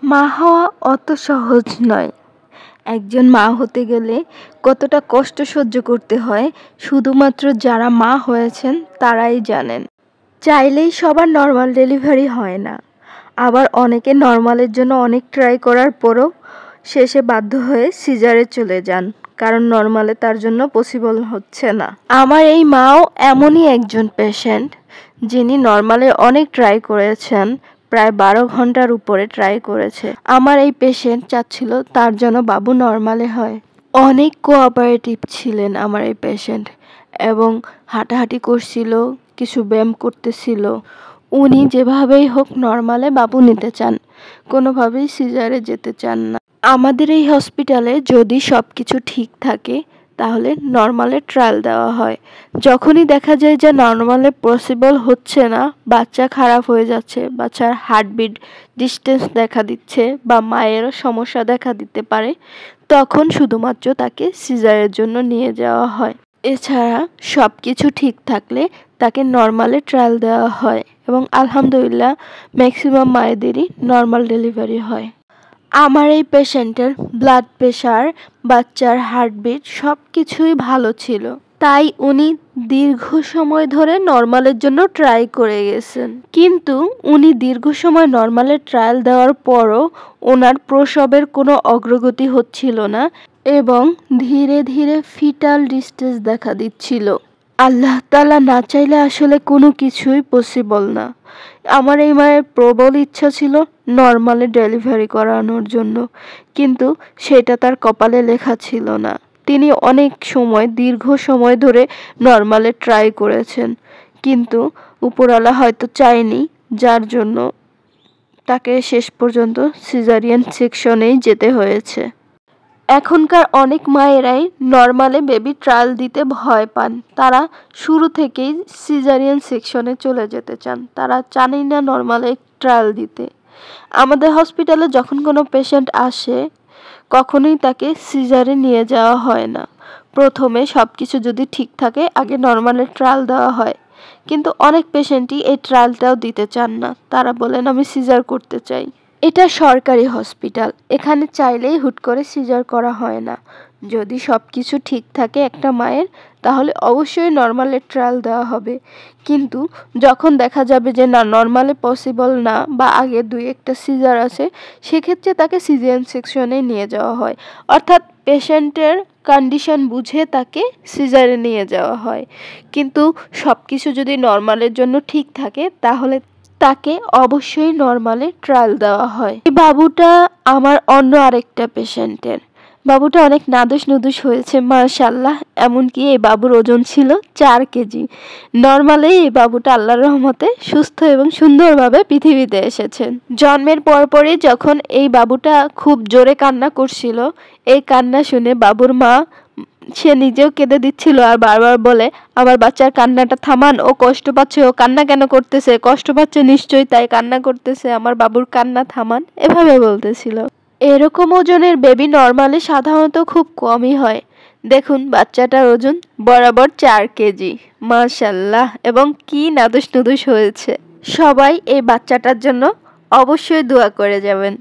মা হওয়া অত সহজ নয়। একজন মা হতে গেলে কতটা কষ্ট সহ্য করতে হয় শুধুমাত্র যারা মা হয়েছেন তারাই জানেন। চাইলেই সবার নর্মাল ডেলিভারি হয় না, আবার অনেকে নর্মালের জন্য অনেক ট্রাই করার পরও শেষে বাধ্য হয়ে সিজারে চলে যান, কারণ নর্মালে তার জন্য পসিবল হচ্ছে না। আমার এই মাও এমনই একজন পেশেন্ট, যিনি নর্মালে অনেক ট্রাই করেছেন, প্রায় 12 ঘন্টার উপরে ট্রাই করেছে। আমার এই পেশেন্ট চাচ্ছিল তার জন্য বাবু নর্মালে হয়। অনেক কোঅপারেটিভ ছিলেন আমার এই পেশেন্ট, এবং হাঁটাহাঁটি করছিল, কিছু ব্যায়াম করতেছিল। উনি যেভাবেই হোক নর্মালে বাবু নিতে চান, কোনোভাবেই সিজারে যেতে চান না। আমাদের এই হসপিটালে যদি সব কিছু ঠিক থাকে তাহলে নর্মালে ট্রায়াল দেওয়া হয়। যখনই দেখা যায় যে নর্মালে পসিবল হচ্ছে না, বাচ্চা খারাপ হয়ে যাচ্ছে, বাচ্চার হার্টবিট ডিস্টেন্স দেখা দিচ্ছে বা মায়েরও সমস্যা দেখা দিতে পারে, তখন শুধুমাত্র তাকে সিজারের জন্য নিয়ে যাওয়া হয়। এছাড়া সব কিছু ঠিক থাকলে তাকে নর্মালে ট্রায়াল দেওয়া হয়, এবং আলহামদুলিল্লাহ ম্যাক্সিমাম মায়েদেরই নর্মাল ডেলিভারি হয়। আমার এই পেশেন্টের ব্লাড প্রেশার, বাচ্চার হার্টবিট সব কিছুই ভালো ছিল, তাই উনি দীর্ঘ সময় ধরে নর্মালের জন্য ট্রাই করে গেছেন। কিন্তু উনি দীর্ঘ সময় নর্মালের ট্রায়াল দেওয়ার পরও ওনার প্রসবের কোনো অগ্রগতি হচ্ছিল না, এবং ধীরে ধীরে ফিটাল ডিস্টেন্স দেখা দিচ্ছিল। আল্লাহ তাআলা না চাইলে আসলে কোনো কিছুই পসিবল না। আমার এই মায়ের প্রবল ইচ্ছা ছিল নর্মালে ডেলিভারি করানোর জন্য, কিন্তু সেটা তার কপালে লেখা ছিল না। তিনি অনেক সময়, দীর্ঘ সময় ধরে নর্মালে ট্রাই করেছেন, কিন্তু উপরওয়ালা হয়তো চায়নি, যার জন্য তাকে শেষ পর্যন্ত সিজারিয়ান সেকশনেই যেতে হয়েছে। এখনকার অনেক মায়েরাই নর্মালে বেবি ট্রায়াল দিতে ভয় পান। তারা শুরু থেকেই সিজারিয়ান সেকশনে চলে যেতে চান, তারা জানেই না নর্মালে ট্রায়াল দিতে। আমাদের হসপিটালে যখন কোনো পেশেন্ট আসে, কখনোই তাকে সিজারে নিয়ে যাওয়া হয় না। প্রথমে সব কিছু যদি ঠিক থাকে আগে নর্মালে ট্রায়াল দেওয়া হয়, কিন্তু অনেক পেশেন্টই এই ট্রায়ালটাও দিতে চান না। তারা বলেন আমি সিজার করতে চাই। এটা সরকারি হসপিটাল, এখানে চাইলেই হুট করে সিজার করা হয় না। যদি সব কিছু ঠিক থাকে একটা মায়ের, তাহলে অবশ্যই নর্মালে ট্রায়াল দেওয়া হবে। কিন্তু যখন দেখা যাবে যে না, নর্মালে পসিবল না বা আগে 2-1টা সিজার আছে, সেক্ষেত্রে তাকে সিজারিয়ান সেকশনে নিয়ে যাওয়া হয়। অর্থাৎ পেশেন্টের কন্ডিশন বুঝে তাকে সিজারে নিয়ে যাওয়া হয়। কিন্তু সব কিছু যদি নর্মালের জন্য ঠিক থাকে তাহলে তাকে অবশ্যই নর্মালে ট্রায়াল দেওয়া হয়। এই বাবুটা আমার অন্য আরেকটা পেশেন্টের। বাবুটা অনেক নাদুস নুদুস হয়েছে মাশাআল্লাহ, এমনকি এই বাবুর ওজন ছিল 4 কেজি। নর্মালে এই বাবুটা আল্লাহর রহমতে সুস্থ এবং সুন্দরভাবে পৃথিবীতে এসেছেন। জন্মের পরপরই যখন এই বাবুটা খুব জোরে কান্না করছিল, এই কান্না শুনে বাবুর মা, সে নিজেও কেঁদে দিচ্ছিল আর বারবার বলে আমার বাচ্চার কান্নাটা থামান, ও কষ্ট পাচ্ছে, ও কান্না কেন করতেছে, কষ্ট পাচ্ছে নিশ্চয়ই তাই কান্না করতেছে, আমার বাবুর কান্না থামান, এভাবে বলতেছিল। এরকম ওজনের বেবি নর্মালি সাধারণত খুব কমই হয়। দেখুন বাচ্চাটার ওজন বরাবর 4 কেজি, মাশাআল্লাহ, এবং কি নাদুস নুদুস হয়েছে। সবাই এই বাচ্চাটার জন্য অবশ্যই দোয়া করে যাবেন।